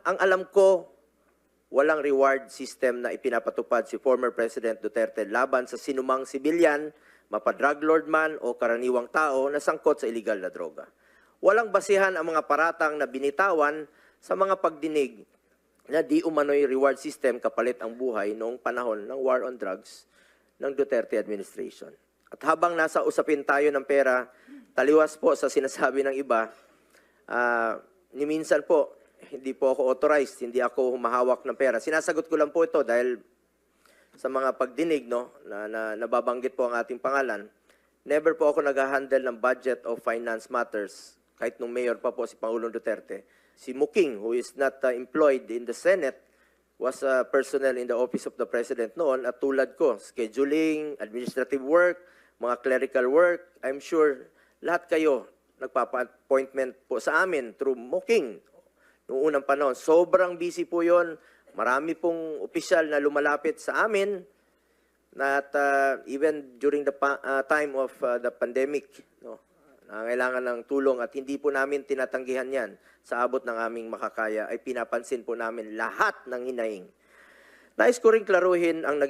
Ang alam ko, walang reward system na ipinapatupad si former President Duterte laban sa sinumang sibilyan, mapa-drug lord man o karaniwang tao na sangkot sa illegal na droga. Walang basihan ang mga paratang na binitawan sa mga pagdinig na di umano'y reward system kapalit ang buhay noong panahon ng war on drugs ng Duterte administration. At habang nasa usapin tayo ng pera, taliwas po sa sinasabi ng iba, ni minsan po, hindi po ako authorized, hindi ako humahawak ng pera. Sinasagot ko lang po ito dahil sa mga pagdinig na nababanggit po ang ating pangalan. Never po ako nag-handle ng budget of finance matters, kahit nung mayor pa po si Pangulong Duterte. Si Muking, who is not employed in the Senate, was a personnel in the office of the President noon at tulad ko, scheduling, administrative work, mga clerical work. I'm sure lahat kayo nagpapa-appointment po sa amin through Muking. Noong unang panahon, sobrang busy po yon. Marami pong opisyal na lumalapit sa amin at even during the time of the pandemic, no, nangailangan ng tulong at hindi po namin tinatanggihan yan. Sa abot ng aming makakaya ay pinapansin po namin lahat ng hinaing. Nais ko rin klaruhin ang naging